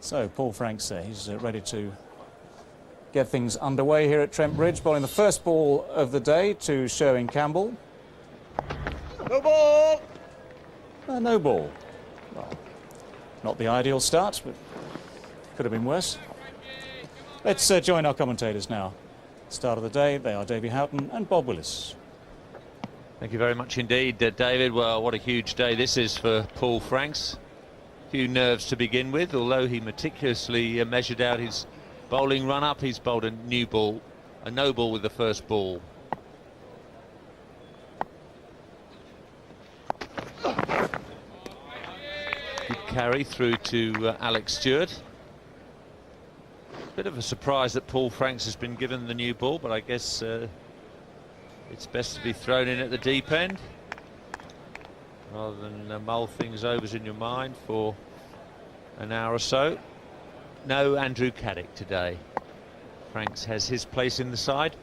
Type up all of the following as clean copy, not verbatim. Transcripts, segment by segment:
So Paul Franks there, he's ready to get things underway here at Trent Bridge, bowling the first ball of the day to Sherwin Campbell. No ball! No ball. Well, not the ideal start, but could have been worse. Let's join our commentators now. Start of the day, they are Davey Houghton and Bob Willis. Thank you very much indeed, David. Well, what a huge day this is for Paul Franks. Few nerves to begin with, although he meticulously measured out his bowling run-up. He's bowled a new ball, a no ball with the first ball. Good carry through to Alec Stewart. Bit of a surprise that Paul Franks has been given the new ball, but I guess it's best to be thrown in at the deep end rather than mull things over in your mind for an hour or so. No Andrew Caddick today. Franks has his place in the side.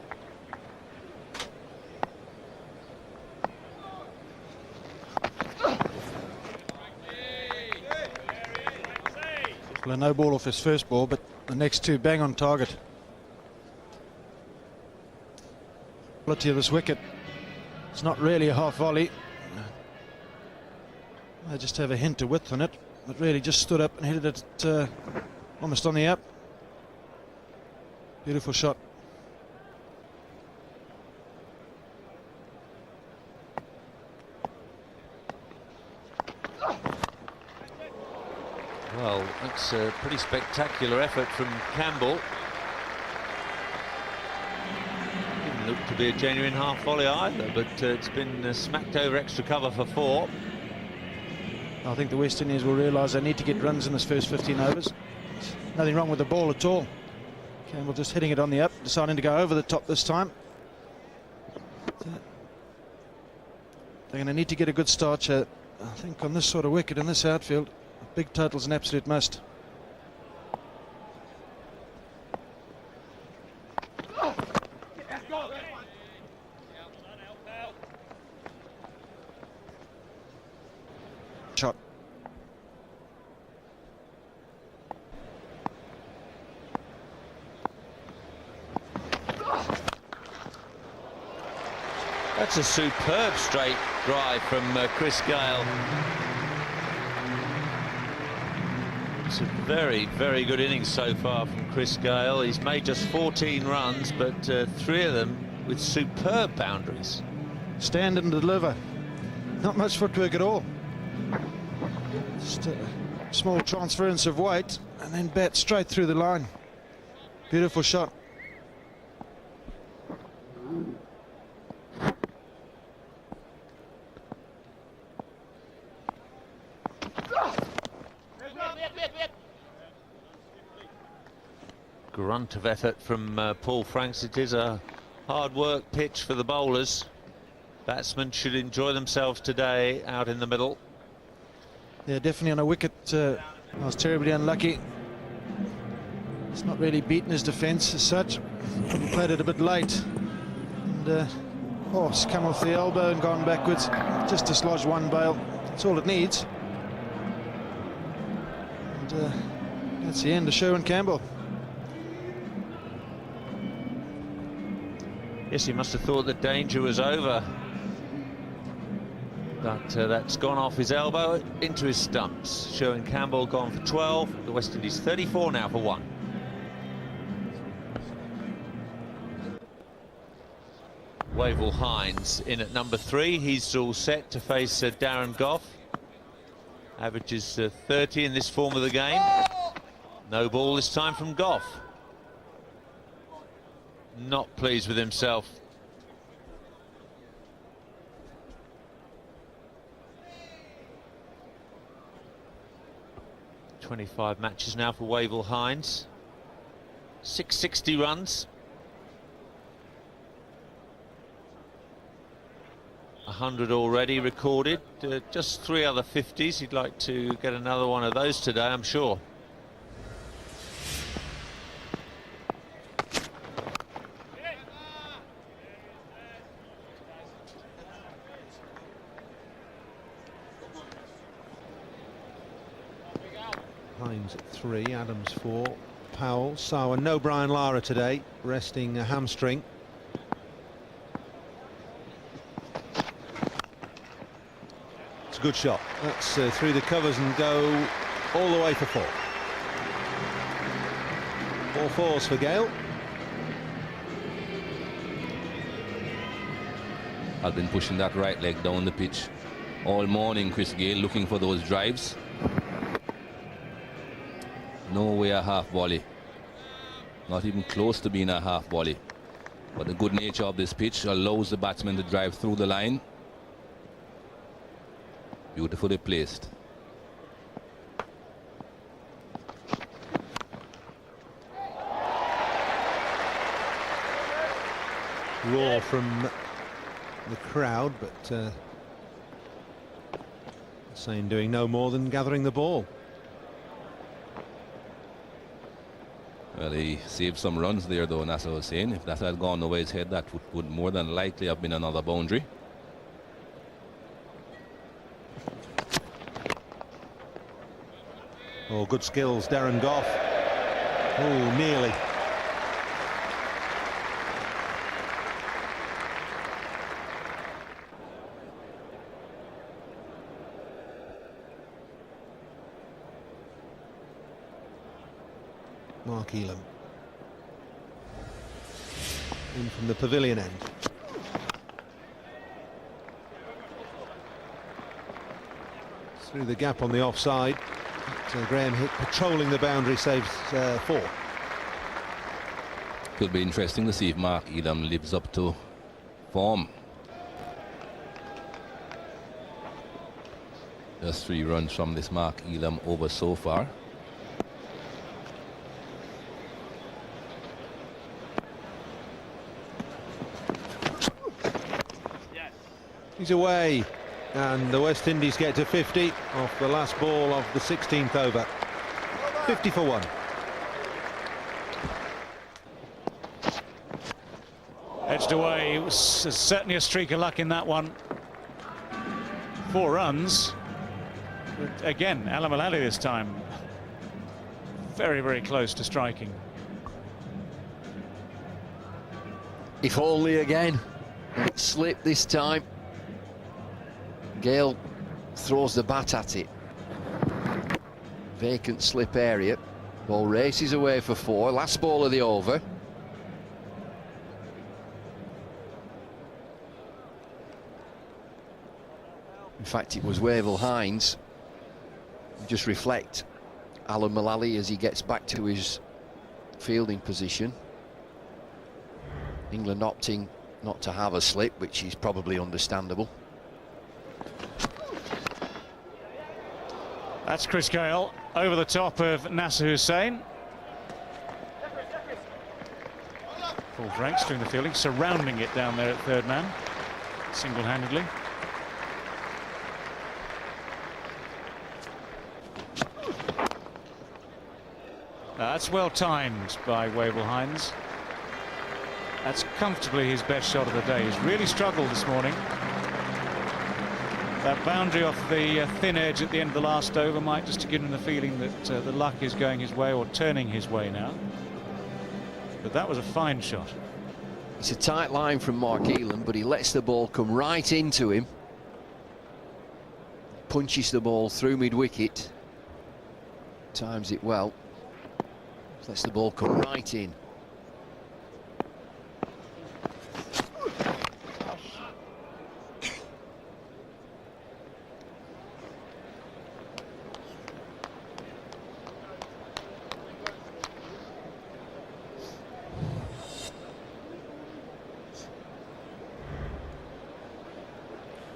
Well, a no ball off his first ball, but the next two bang on target. Quality of this wicket. It's not really a half volley. I just have a hint of width on it. It really just stood up and headed it almost on the up. Beautiful shot. Well, that's a pretty spectacular effort from Campbell. Didn't look to be a genuine half volley either, but it's been smacked over extra cover for 4. I think the West Indies will realise they need to get runs in this first 15 overs. Nothing wrong with the ball at all. Campbell just hitting it on the up, deciding to go over the top this time. They're going to need to get a good start, I think, on this sort of wicket in this outfield. A big total's an absolute must. Shot. That's a superb straight drive from Chris Gale. It's a very, very good innings so far from Chris Gale. He's made just 14 runs, but 3 of them with superb boundaries. Stand and deliver. Not much footwork at all. Just a small transference of weight and then bat straight through the line. Beautiful shot. Grunt of effort from Paul Franks. It is a hard work pitch for the bowlers. Batsmen should enjoy themselves today out in the middle. Yeah, definitely on a wicket. I was terribly unlucky. It's not really beaten his defence as such. He played it a bit late. And it's come off the elbow and gone backwards. Just dislodged one bail. That's all it needs. And that's the end of Sherwin Campbell. Yes, he must have thought the danger was over. But that's gone off his elbow into his stumps. Sherwin Campbell gone for 12. The West Indies 34 now for 1. Wavell Hines in at number 3. He's all set to face Darren Gough. Averages 30 in this form of the game. No ball this time from Gough. Not pleased with himself. .25 matches now for Wavell Hines. 660 runs. 100 already recorded. Just 3 other 50s. He'd like to get another one of those today, I'm sure. Cummings at 3, Adams 4, Powell, Sawa. No Brian Lara today, resting a hamstring. It's a good shot. That's through the covers and go all the way for 4. All fours for Gale. I've been pushing that right leg down the pitch all morning, Chris Gale, looking for those drives. No way a half volley. Not even close to being a half volley. But the good nature of this pitch allows the batsman to drive through the line. Beautifully placed. Roar from the crowd, but Hussain doing no more than gathering the ball. Well, he saved some runs there, though, Nasser Hussain. If that had gone over his head, that would more than likely have been another boundary. Oh, good skills, Darren Goff. Oh, nearly. Mark Elam in from the pavilion end. Through the gap on the offside. Graham Hick patrolling the boundary, saves 4. Could be interesting to see if Mark Elam lives up to form. Just 3 runs from this Mark Elam over so far. He's away, and the West Indies get to 50 off the last ball of the 16th over. 50 for 1. Edged away. It was certainly a streak of luck in that one. 4 runs. But again, Alam Alali this time. Very, very close to striking. If only again. It slipped this time. Gale throws the bat at it. Vacant slip area. Ball races away for 4. Last ball of the over. In fact, it was Wavell Hines. Just reflect Alan Mullally as he gets back to his fielding position. England opting not to have a slip, which is probably understandable. That's Chris Gale over the top of Nasser Hussain. Full Franks doing the fielding, surrounding it down there at third man, single-handedly. That's well timed by Wavell Hines. That's comfortably his best shot of the day. He's really struggled this morning. That boundary off the thin edge at the end of the last over might just give him the feeling that the luck is going his way or turning his way now. But that was a fine shot. It's a tight line from Mark Elam, but he lets the ball come right into him. Punches the ball through mid-wicket. Times it well. Lets the ball come right in.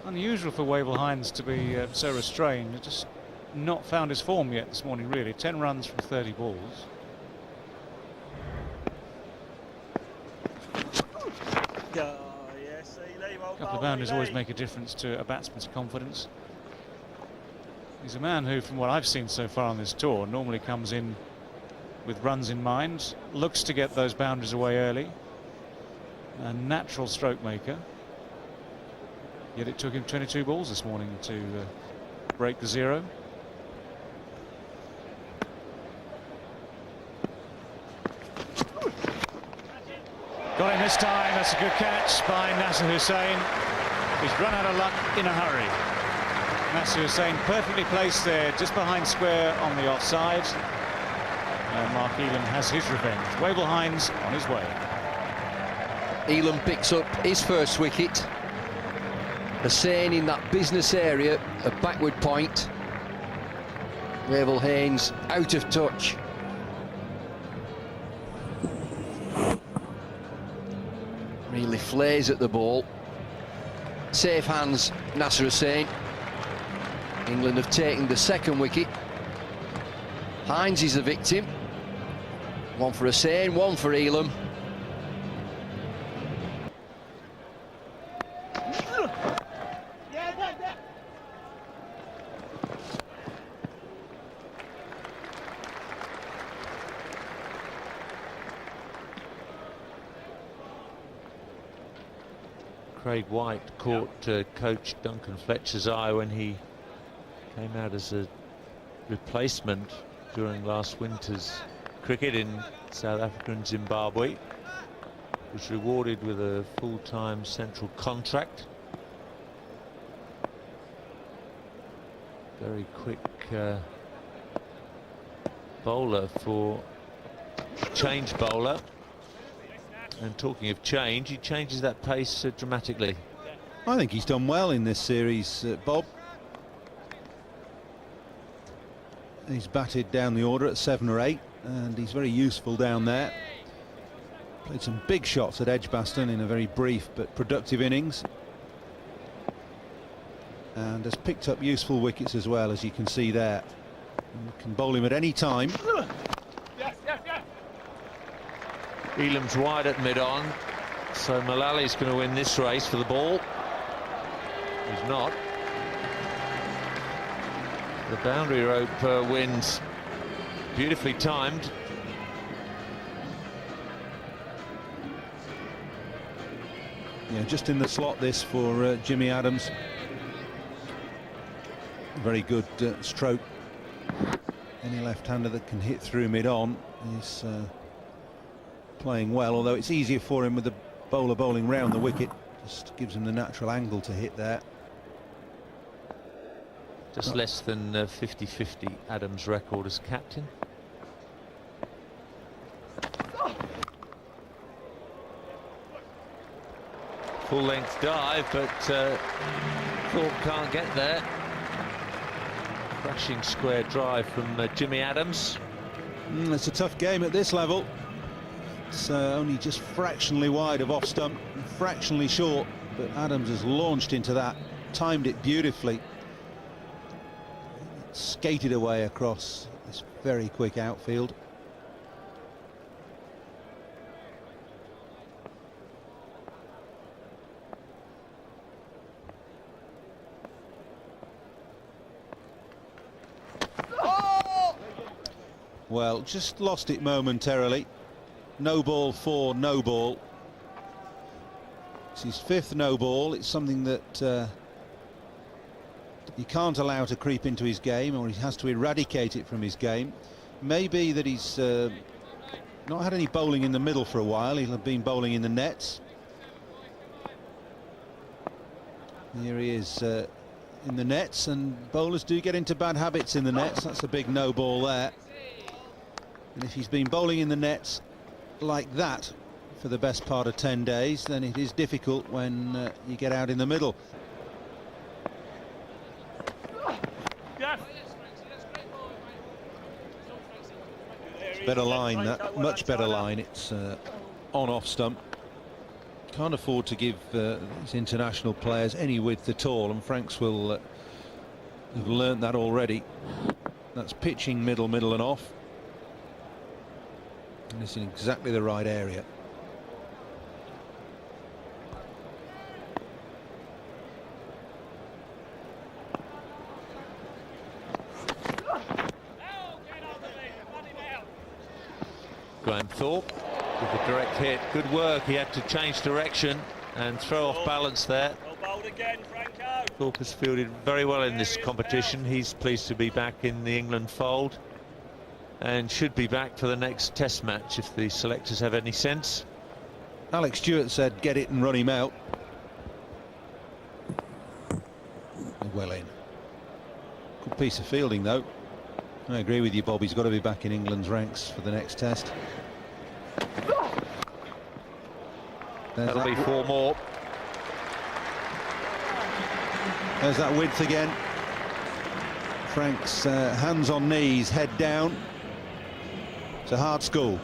Unusual for Wavell Hines to be so restrained. He's just not found his form yet this morning, really. 10 runs from 30 balls. A couple of boundaries always make a difference to a batsman's confidence. He's a man who, from what I've seen so far on this tour, normally comes in with runs in mind, looks to get those boundaries away early. A natural stroke maker. Yet it took him 22 balls this morning to break the 0. Got him this time. That's a good catch by Nasser Hussain. He's run out of luck in a hurry. Nasser Hussain perfectly placed there, just behind square on the offside. And Mark Elam has his revenge. Wavell Hines on his way. Elam picks up his first wicket. Hussain in that business area, a backward point. Wavell Hines out of touch. Really flares at the ball. Safe hands, Nasser Hussain. England have taken the second wicket. Hines is the victim. One for Hussain, one for Elam. Craig White caught coach Duncan Fletcher's eye when he came out as a replacement during last winter's cricket in South Africa and Zimbabwe. Was rewarded with a full-time central contract. Very quick bowler for change bowler. And talking of change, he changes that pace dramatically. I think he's done well in this series, Bob. He's batted down the order at 7 or 8, and he's very useful down there. Played some big shots at Edgbaston in a very brief but productive innings. And has picked up useful wickets as well, as you can see there. And can bowl him at any time. Elam's wide at mid-on, so Mullally's going to win this race for the ball. He's not. The boundary rope wins, beautifully timed. Yeah, just in the slot this for Jimmy Adams. Very good stroke. Any left-hander that can hit through mid-on is playing well, although it's easier for him with the bowler bowling round the wicket. Just gives him the natural angle to hit there. Just less than 50-50 Adams' record as captain. Full-length dive, but Thorpe can't get there. Crashing square drive from Jimmy Adams. It's a tough game at this level. It's only just fractionally wide of off stump, fractionally short, but Adams has launched into that, timed it beautifully, skated away across this very quick outfield. Well, just lost it momentarily. No ball for no ball. It's his 5th no ball. It's something that he can't allow to creep into his game, or he has to eradicate it from his game. Maybe that he's not had any bowling in the middle for a while. He'll have been bowling in the nets. Here he is in the nets, and bowlers do get into bad habits in the nets. That's a big no ball there. And if he's been bowling in the nets like that for the best part of 10 days, then it is difficult when you get out in the middle. Better line, that much better line. It's on off stump. Can't afford to give these international players any width at all, and Franks will have learnt that already. That's pitching middle, middle and off. And it's in exactly the right area. Graham Thorpe with a direct hit. Good work. He had to change direction and throw off balance there. Thorpe has fielded very well in this competition. He's pleased to be back in the England fold and should be back for the next test match if the selectors have any sense. Alec Stewart said get it and run him out. Well in. Good piece of fielding though. I agree with you, Bob. He's got to be back in England's ranks for the next test. That'll be 4 more. There's that width again. Frank's hands on knees, head down. It's a hard school.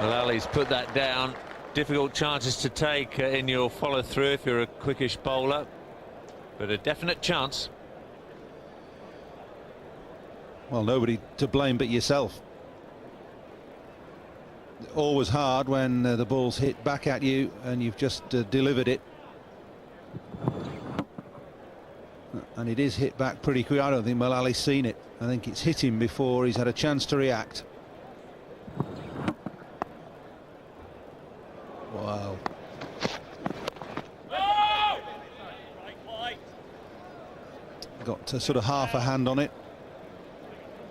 Well, Ali's put that down. Difficult chances to take in your follow through if you're a quickish bowler, but a definite chance. Well, nobody to blame but yourself. Always hard when the ball's hit back at you and you've just delivered it. And it is hit back pretty quick. I don't think Mullally's seen it. I think it's hit him before he's had a chance to react. Wow. Got sort of half a hand on it.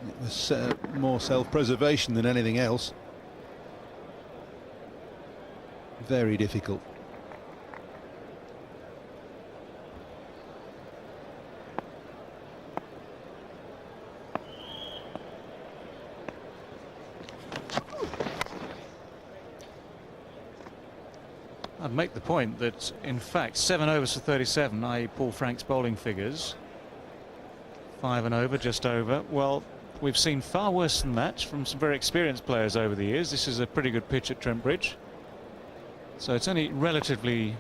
It was more self-preservation than anything else. Very difficult. I'd make the point that, in fact, 7 overs for 37, i.e. Paul Frank's bowling figures. 5 and over, just over. Well, we've seen far worse than that from some very experienced players over the years. This is a pretty good pitch at Trent Bridge. So it's only relatively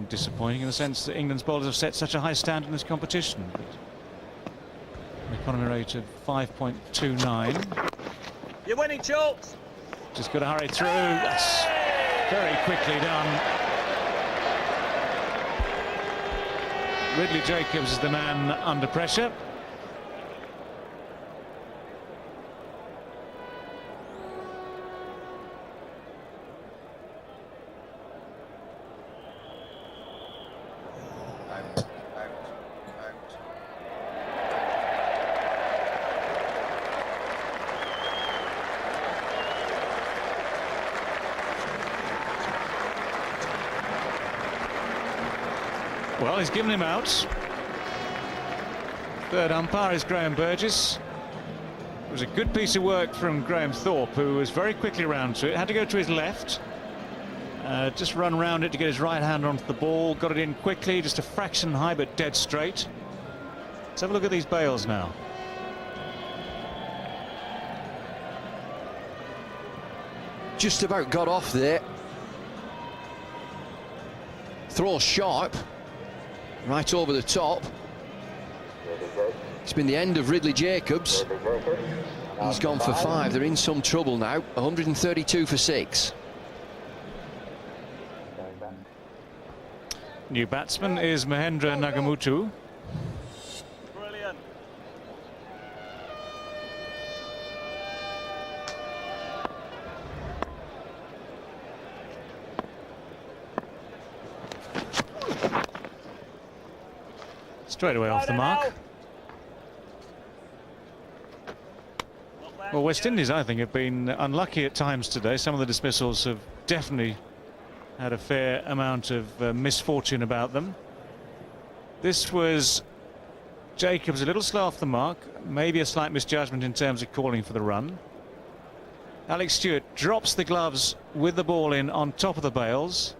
disappointing in the sense that England's bowlers have set such a high standard in this competition. An economy rate of 5.29. You're winning, Chalks. Just got to hurry through. That's very quickly done. Ridley Jacobs is the man under pressure. Well, he's given him out. Third umpire is Graham Burgess. It was a good piece of work from Graham Thorpe, who was very quickly round to it. Had to go to his left. Just run round it to get his right hand onto the ball. Got it in quickly, just a fraction high, but dead straight. Let's have a look at these bails now. Just about got off there. Throw sharp. Right over the top. It's been the end of Ridley Jacobs. He's gone for 5. They're in some trouble now. 132 for 6. New batsman is Mahendra Nagamutu. Brilliant. Straight away off the mark. Well, West Indies, I think, have been unlucky at times today. Some of the dismissals have definitely had a fair amount of misfortune about them. This was Jacobs a little slow off the mark, maybe a slight misjudgment in terms of calling for the run. Alec Stewart drops the gloves with the ball in on top of the bails.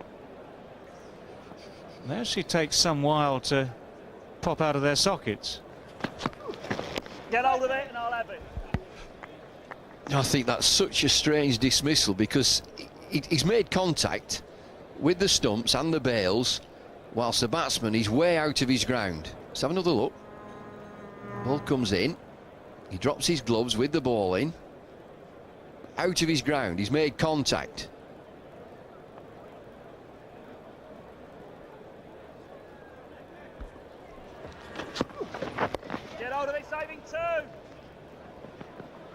They actually take some while to pop out of their sockets. Get hold of it and I'll have it. I think that's such a strange dismissal because he's made contact with the stumps and the bails whilst the batsman is way out of his ground. Let's have another look. Ball comes in. He drops his gloves with the ball in. Out of his ground. He's made contact.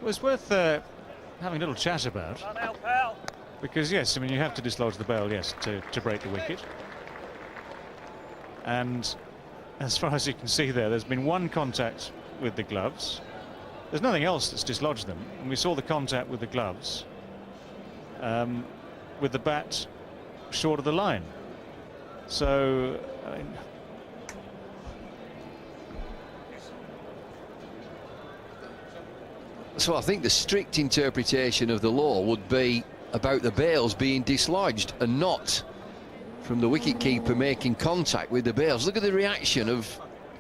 It was worth having a little chat about, Run out, pal. because yes, I mean, you have to dislodge the bail, yes, to break the wicket. And as far as you can see there's been one contact with the gloves. There's nothing else that's dislodged them. And we saw the contact with the gloves, with the bat short of the line. So, I mean, So I think the strict interpretation of the law would be about the bails being dislodged and not from the wicketkeeper making contact with the bails. Look at the reaction of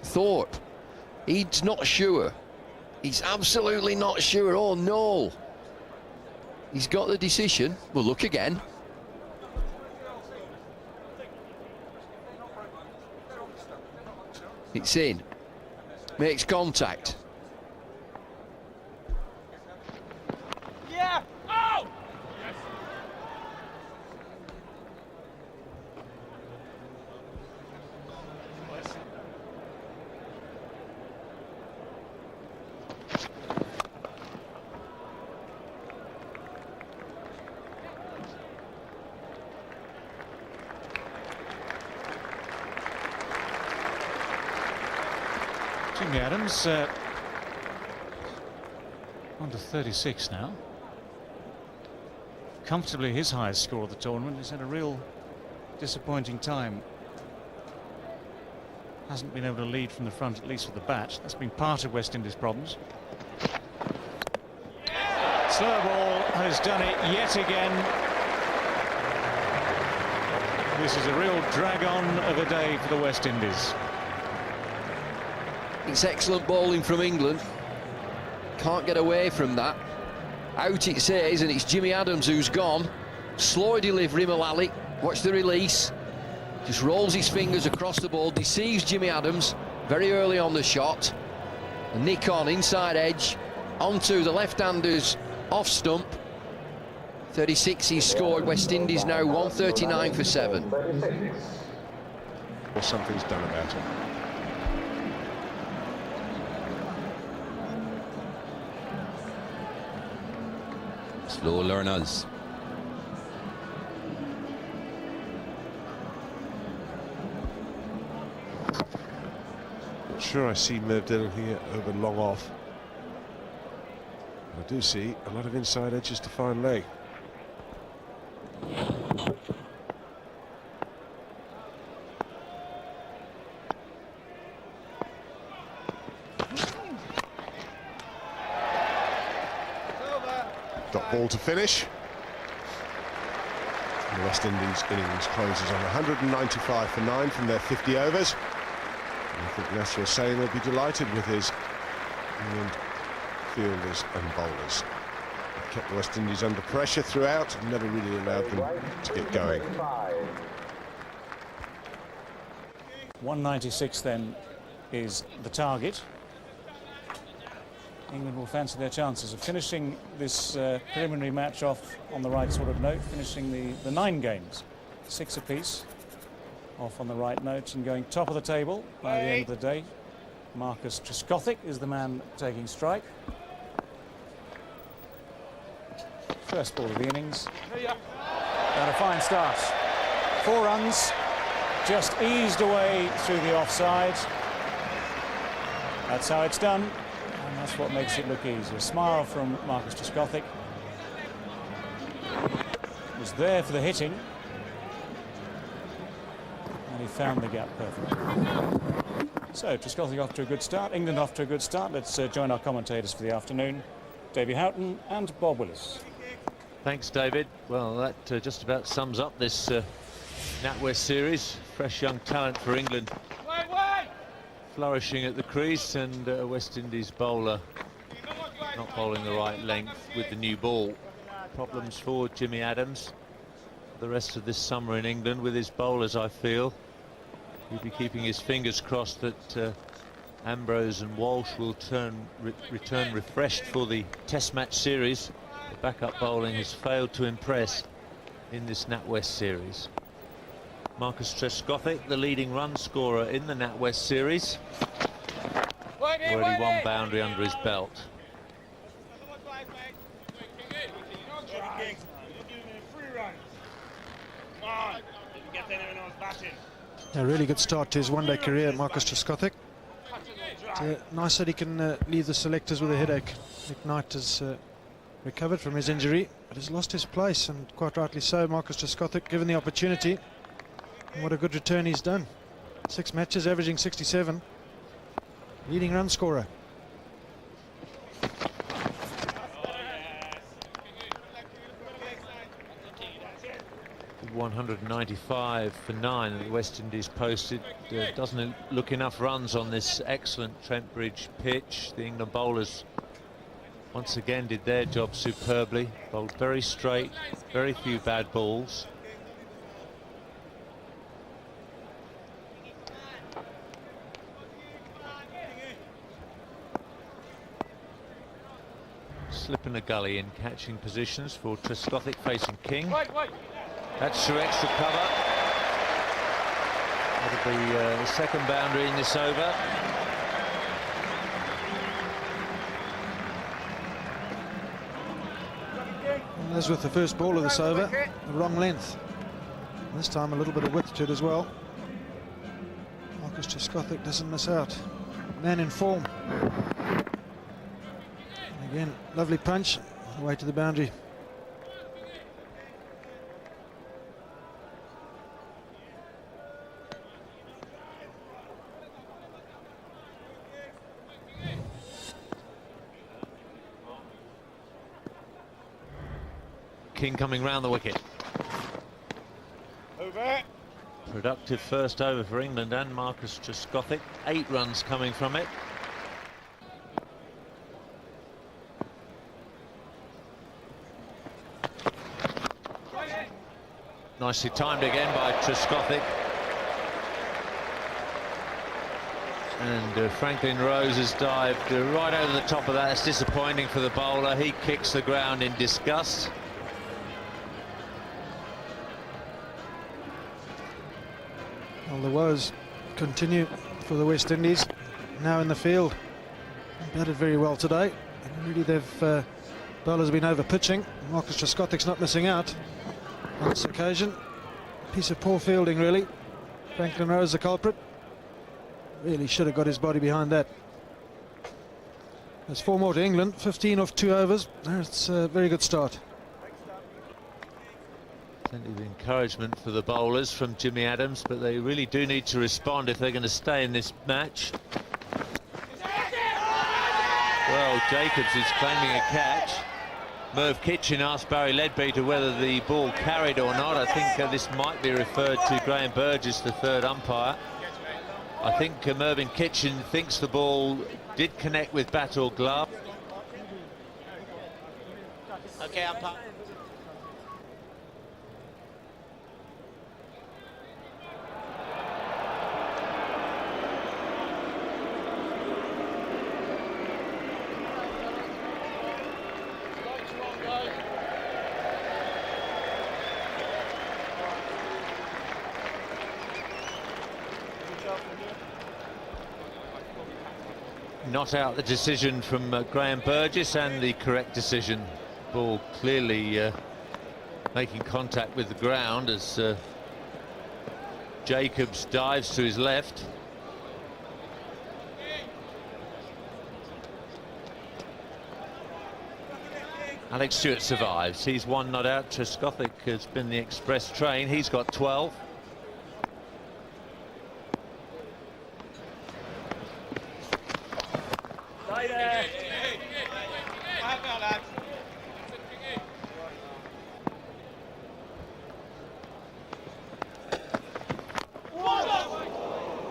Thorpe. He's not sure. He's absolutely not sure. Oh no. He's got the decision. We'll look again. It's in. Makes contact. Yeah! Oh! Jimmy Adams on to 36 now. Comfortably his highest score of the tournament. He's had a real disappointing time. Hasn't been able to lead from the front, at least with the bat. That's been part of West Indies' problems. Slow ball has done it yet again. This is a real drag-on of a day for the West Indies. It's excellent bowling from England. Can't get away from that. Out it says, and it's Jimmy Adams who's gone. Slow delivery, Alec. Watch the release. Just rolls his fingers across the ball, deceives Jimmy Adams very early on the shot. And nick on, inside edge, onto the left-hander's off stump. 36 he's scored. West Indies now 139 for 7. Or something's done about it. Slow learners. Not sure I see Murdill here over long off. I do see a lot of inside edges to fine leg. Dot ball to finish. The West Indies innings closes on 195 for 9 from their 50 overs. And I think Nasser Hussain will be delighted with his England fielders and bowlers. They've kept the West Indies under pressure throughout and never really allowed them to get going. 196 then is the target. England will fancy their chances of finishing this preliminary match off on the right sort of note, finishing the 9 games, 6 apiece, off on the right note and going top of the table by the end of the day. Marcus Trescothick is the man taking strike. First ball of the innings. And a fine start. 4 runs, just eased away through the offside. That's how it's done. And that's what makes it look easy. A smile from Marcus Trescothick. Was there for the hitting. And he found the gap perfectly. So Trescothick off to a good start. England off to a good start. Let's join our commentators for the afternoon. Davey Houghton and Bob Willis. Thanks, David. Well, that just about sums up this NatWest series. Fresh young talent for England. Flourishing at the crease, and West Indies bowler not bowling the right length with the new ball. Problems for Jimmy Adams the rest of this summer in England with his bowlers, I feel. He'll be keeping his fingers crossed that Ambrose and Walsh will return refreshed for the Test match series. The backup bowling has failed to impress in this NatWest series. Marcus Trescothick, the leading run scorer in the NatWest series. Already 1 boundary under his belt. A really good start to his one-day career, Marcus Trescothick. Nice that he can leave the selectors with a headache. Nick Knight has recovered from his injury, but has lost his place, and quite rightly so. Marcus Trescothick, given the opportunity, and what a good return he's done. 6 matches, averaging 67. Leading run scorer. 195 for 9 that the West Indies posted. Doesn't look enough runs on this excellent Trent Bridge pitch. The England bowlers once again did their job superbly. Bowled very straight, very few bad balls. Slip in the gully in catching positions for Trescothick facing King. That's through extra cover. That'll be the second boundary in this over. And as with the first ball of this over, the wrong length. This time a little bit of width to it as well. Marcus Trescothick doesn't miss out. Man in form. And again, lovely punch away to the boundary. King coming round the wicket. Over. Productive first over for England and Marcus Trescothick. 8 runs coming from it. Nicely timed again by Trescothick. And Franklin Rose has dived right over the top of that. It's disappointing for the bowler. He kicks the ground in disgust. Well, the woes continue for the West Indies. Now in the field. Batted very well today. And really, they've bowlers have been over pitching. Marcus Trescothick's not missing out on this occasion. Piece of poor fielding, really. Franklin Rose, the culprit. Really should have got his body behind that. There's 4 more to England. 15 off 2 overs. That's a very good start. Plenty of encouragement for the bowlers from Jimmy Adams, but they really do need to respond if they're going to stay in this match. Well, Jacobs is claiming a catch. Merv Kitchen asked Barry Leadbeater whether the ball carried or not. I think this might be referred to Graham Burgess, the third umpire. I think Mervyn Kitchen thinks the ball did connect with bat or glove. Okay, umpire. Not out the decision from Graham Burgess, and the correct decision. Ball clearly making contact with the ground as Jacobs dives to his left. Alex Stewart survives. He's 1 not out. Trescothick has been the express train. He's got 12.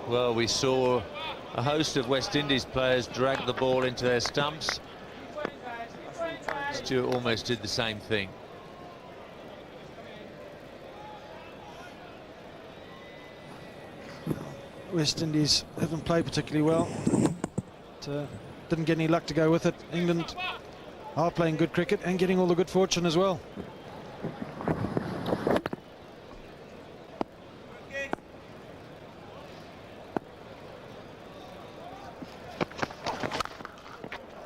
Well, we saw a host of West Indies players drag the ball into their stumps. Stewart almost did the same thing. West Indies haven't played particularly well. Didn't get any luck to go with it. England are playing good cricket and getting all the good fortune as well.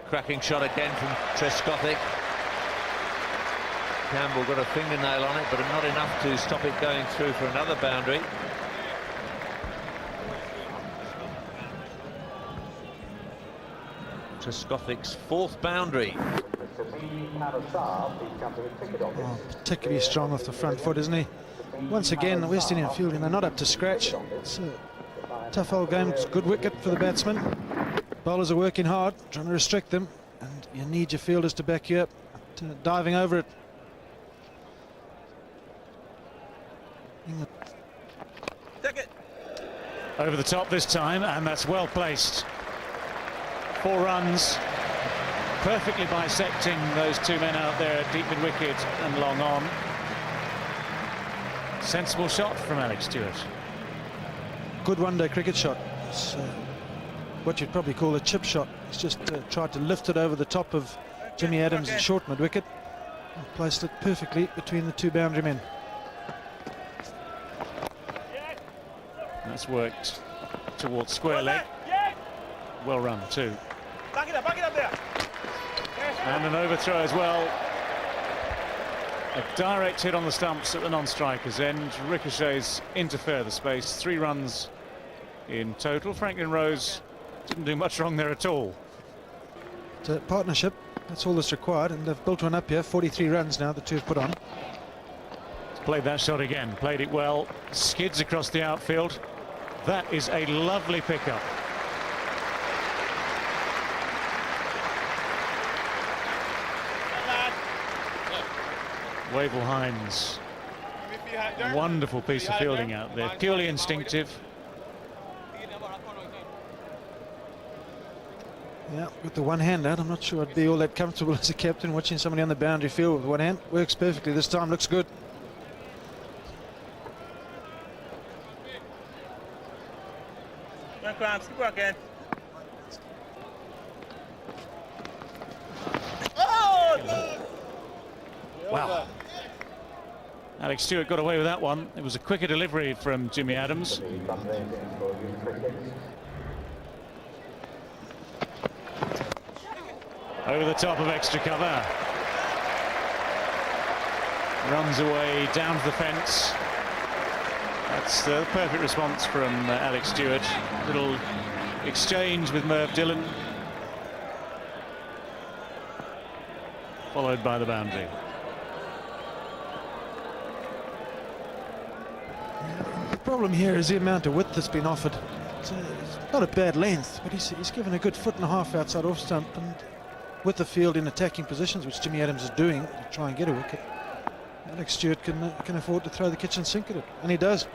Cracking shot again from Trescothick. Campbell got a fingernail on it, but not enough to stop it going through for another boundary. Trescothick's 4th boundary. Oh, particularly strong off the front foot, isn't he? Once again, the West Indian fielding, they're not up to scratch. It's a tough old game. It's a good wicket for the batsmen. Bowlers are working hard, trying to restrict them, and you need your fielders to back you up, diving over it. Over the top this time, and that's well placed. 4 runs, perfectly bisecting those 2 men out there, deep mid wicket and long on. Sensible shot from Alec Stewart. Good one-day cricket shot. It's what you'd probably call a chip shot. He's just tried to lift it over the top of Jimmy Adams and short mid wicket and placed it perfectly between the 2 boundary men. That's worked towards square leg. Well run too. Back it up there. And an overthrow as well. A direct hit on the stumps at the non-striker's end. Ricochets into further space. 3 runs in total. Franklin Rose didn't do much wrong there at all. It's a partnership. That's all that's required, and they've built one up here. 43 runs now, the 2 have put on. Played that shot again. Played it well. Skids across the outfield. That is a lovely pickup. Wavell Hines. Wonderful piece of fielding out there. Purely instinctive. Yeah, with the one hand out, I'm not sure I'd be all that comfortable as a captain watching somebody on the boundary field with one hand. Works perfectly this time, looks good. Keep working. Wow. Alex Stewart got away with that one. It was a quicker delivery from Jimmy Adams. Over the top of extra cover. Runs away down to the fence. That's the perfect response from Alex Stewart. Little exchange with Merv Dillon. Followed by the boundary. The problem here is the amount of width that's been offered. It's not a bad length, but he's given a good 1.5 foot outside off stump, and with the field in attacking positions, which Jimmy Adams is doing to try and get a wicket, Alex Stewart can afford to throw the kitchen sink at it, and he does.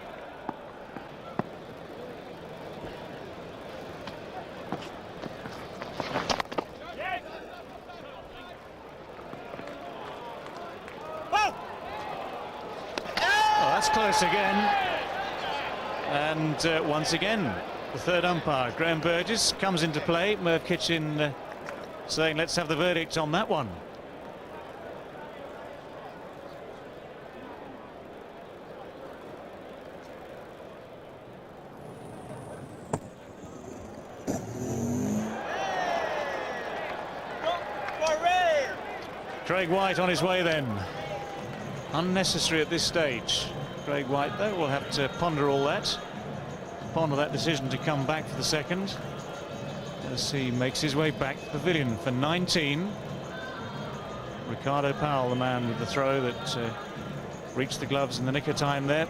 Close again, and once again the 3rd umpire Graham Burgess comes into play. Merv Kitchen saying let's have the verdict on that one. Craig White on his way then. Unnecessary at this stage. Craig White, though, will have to ponder all that. Ponder that decision to come back for the 2nd. As he makes his way back to the pavilion for 19. Ricardo Powell, the man with the throw that reached the gloves in the nick of time there.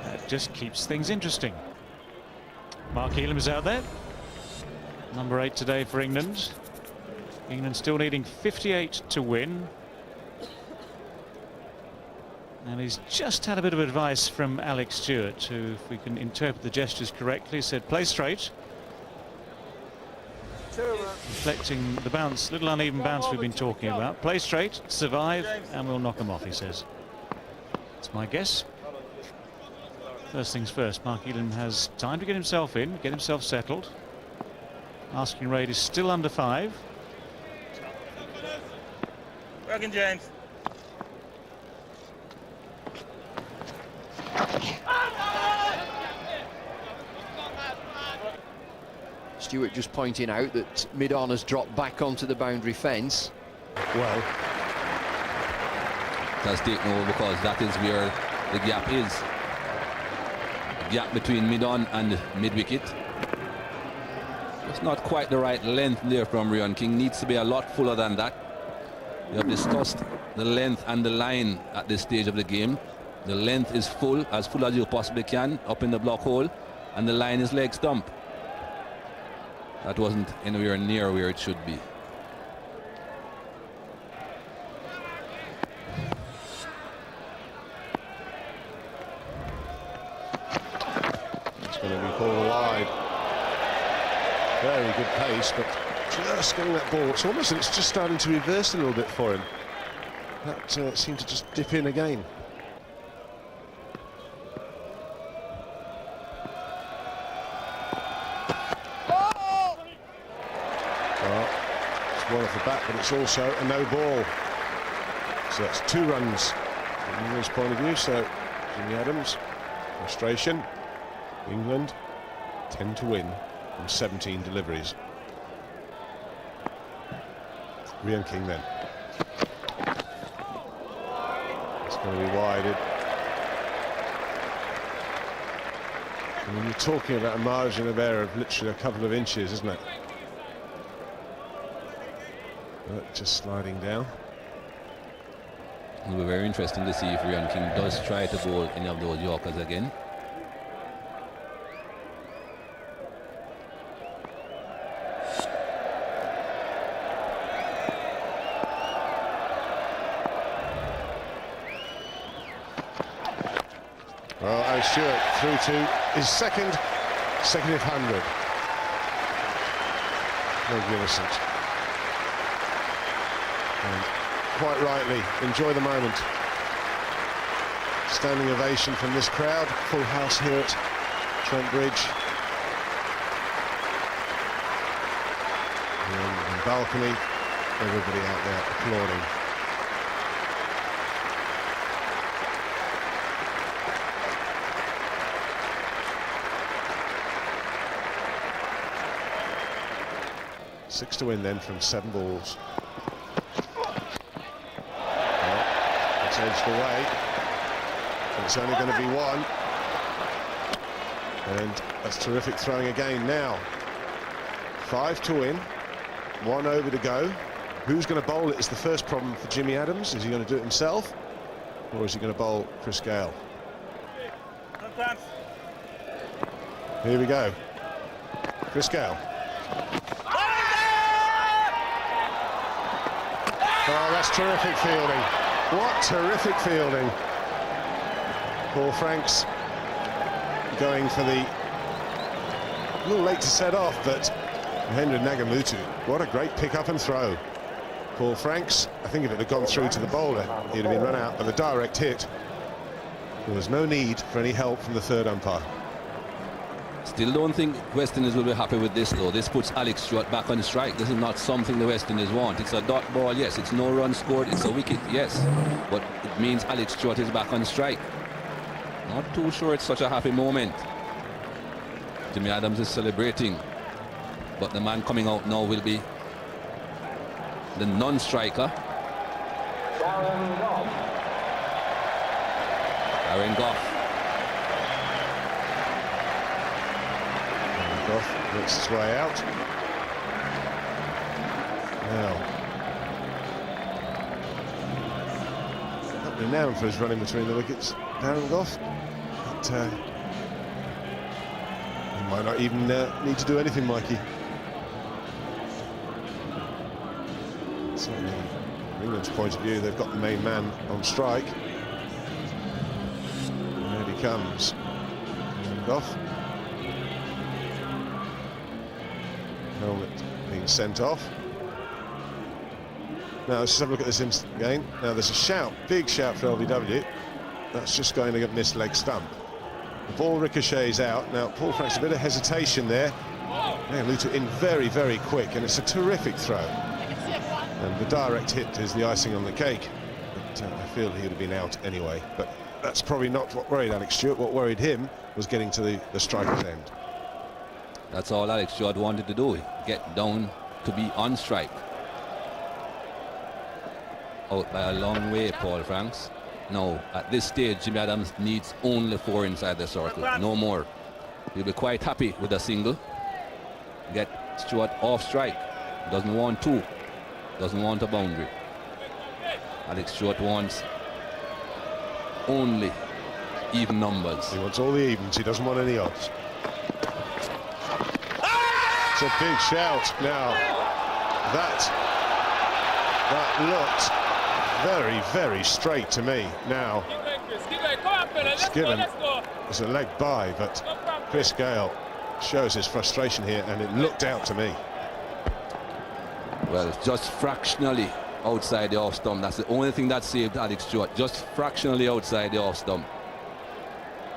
That just keeps things interesting. Mark Elam is out there. Number 8 today for England. England still needing 58 to win. And he's just had a bit of advice from Alex Stewart, who, if we can interpret the gestures correctly, said play straight. Reflecting the bounce, little uneven bounce we've been talking about. Play straight, survive, and we'll knock them off, he says. That's my guess. First things first, Mark Elam has time to get himself in, get himself settled. Asking rate is still under 5. Working, James. Stewart just pointing out that mid-on has dropped back onto the boundary fence. Well, that's taken over because that is where the gap is. The gap between mid-on and mid-wicket. It's not quite the right length there from Ryan King. Needs to be a lot fuller than that. We have discussed the length and the line at this stage of the game. The length is full as you possibly can, up in the block hole, and the line is leg stump. That wasn't anywhere near where it should be. It's going to be called wide. Very good pace, but just getting that ball. It's almost, it's just starting to reverse a little bit for him. That seemed to just dip in again. Well, it's one off the bat, but it's also a no ball. So that's 2 runs from England's point of view. So Jimmy Adams, frustration. England 10 to win from 17 deliveries. Ryan King then. It's going to be wide. And when you're talking about a margin of error of literally a couple of inches, isn't it? But just sliding down. It'll be very interesting to see if Ryan King does try to bowl any of those Yorkers again. Well, Stewart through to his second consecutive 100. Magnificent. And quite rightly, enjoy the moment. Standing ovation from this crowd. Full house here at Trent Bridge. And on the balcony, everybody out there applauding. Six to win then from 7 balls. Well, it's edged away. It's only going to be 1. And that's terrific throwing again now. 5 to win, 1 over to go. Who's going to bowl it is the first problem for Jimmy Adams. Is he going to do it himself, or is he going to bowl Chris Gale? Here we go. Chris Gale. Oh, that's terrific fielding. What terrific fielding. Paul Franks going for the... A little late to set off, but Mahendra Nagamutu, what a great pick up and throw. Paul Franks, I think if it had gone through to the bowler, he'd have been run out, but the direct hit. There was no need for any help from the third umpire. Still don't think West Indies will be happy with this though. This puts Alec Stewart back on strike. This is not something the West Indies want. It's a dot ball, yes. It's no run scored, it's a wicket, yes. But it means Alec Stewart is back on strike. Not too sure it's such a happy moment. Jimmy Adams is celebrating. But the man coming out now will be the non-striker. Aaron Goff. Goff makes his way out. Now, not renowned for his running between the wickets, Darren Goff. But he might not even need to do anything, Mikey. Certainly, from England's point of view, they've got the main man on strike. And there he comes, Darren Goff. Helmet being sent off. Now let's just have a look at this again. Now there's a shout, big shout for LBW. That's just going to get missed leg stump. The ball ricochets out. Now Paul Franks, a bit of hesitation there. Luta in very, very quick, and it's a terrific throw. And the direct hit is the icing on the cake. But I feel he would have been out anyway. But that's probably not what worried Alex Stewart. What worried him was getting to the striker's end. That's all Alex Stewart wanted to do, get down to be on strike. Out by a long way, Paul Franks. No, at this stage, Jimmy Adams needs only 4 inside the circle, no more. He'll be quite happy with a single. Get Stewart off strike. Doesn't want two. Doesn't want a boundary. Alex Stewart wants only even numbers. He wants all the evens, he doesn't want any odds. It's a big shout now. That looked very, very straight to me. Now, it's given as a leg by, but Chris Gale shows his frustration here, and it looked out to me. Well, it's just fractionally outside the off stump. That's the only thing that saved Alex Stewart. Just fractionally outside the off stump.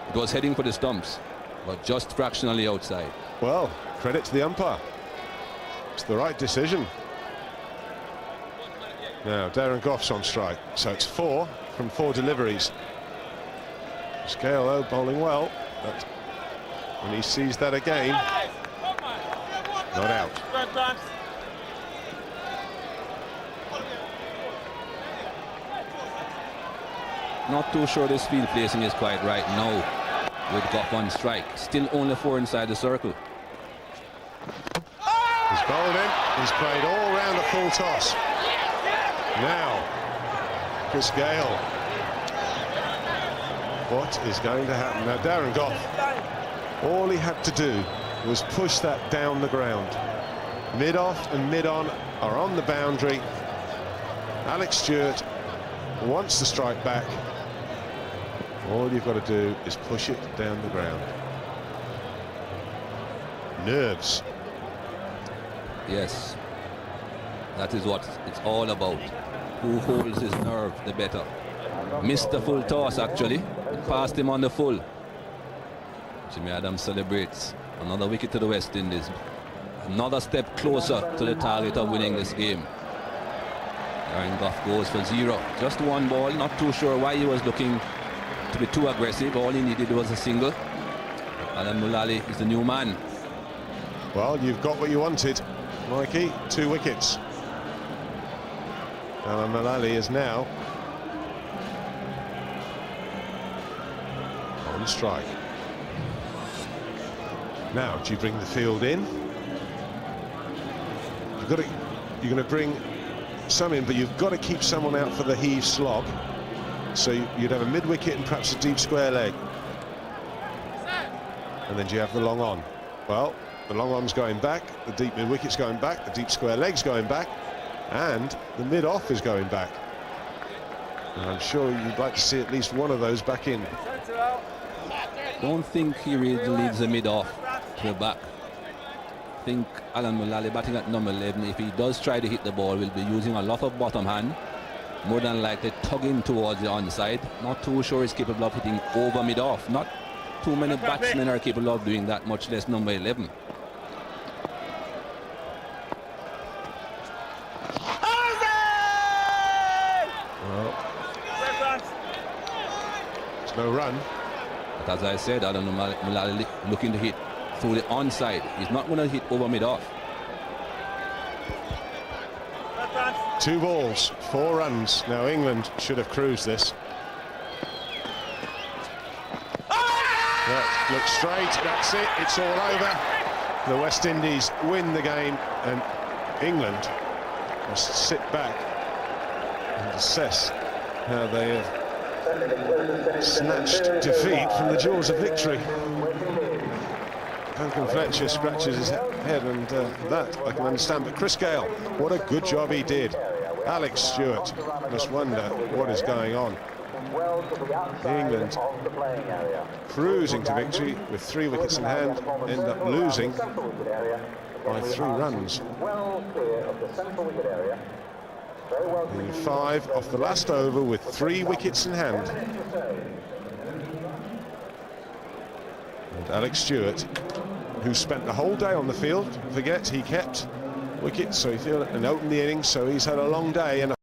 It was heading for the stumps, but just fractionally outside. Well, credit to the umpire. It's the right decision. Now, Darren Goff's on strike, so it's 4 from 4 deliveries. Scale, though, bowling well, but when he sees that again, not out. Not too sure this field placing is quite right now with Goff on strike. Still only 4 inside the circle. He's bowled in, he's played all round a full toss. Now, Chris Gale. What is going to happen? Now, Darren Goff, all he had to do was push that down the ground. Mid-off and mid-on are on the boundary. Alex Stewart wants the strike back. All you've got to do is push it down the ground. Nerves. Yes, that is what it's all about. Who holds his nerve the better. Missed the full toss, actually. It passed him on the full. Jimmy Adams celebrates. Another wicket to the West Indies. Another step closer to the target of winning this game. Darren Goff goes for 0. Just 1 ball. Not too sure why he was looking to be too aggressive. All he needed was a single. Alan Mullally is the new man. Well, you've got what you wanted, Mikey. 2 wickets. Alan Mullally is now on strike. Now, do you bring the field in? You're going to bring some in, but you've got to keep someone out for the heave slog. So you'd have a mid-wicket and perhaps a deep square leg. And then do you have the long on? Well, the long on's going back, the deep mid-wicket's going back, the deep square leg's going back, and the mid-off is going back. And I'm sure you'd like to see at least one of those back in. Don't think he really leads the mid-off to the back. I think Alan Mullally batting at number 11, if he does try to hit the ball, will be using a lot of bottom hand, more than likely tugging towards the onside. Not too sure he's capable of hitting over mid-off. Not too many batsmen are capable of doing that, much less number 11. Well, there's no run. But as I said, Alan Mullally looking to hit through the onside. He's not going to hit over mid-off. 2 balls, 4 runs. Now England should have cruised this. That looks straight, that's it, it's all over. The West Indies win the game, and England must sit back and assess how they have snatched defeat from the jaws of victory. Duncan Fletcher scratches his head, and that I can understand. But Chris Gale, what a good job he did. Alex Stewart must wonder what is going on. England cruising to victory with 3 wickets in hand, end up losing by 3 runs. In 5 off the last over with 3 wickets in hand. And Alex Stewart, who spent the whole day on the field, forget he kept wickets, so he and opened the innings, so he's had a long day and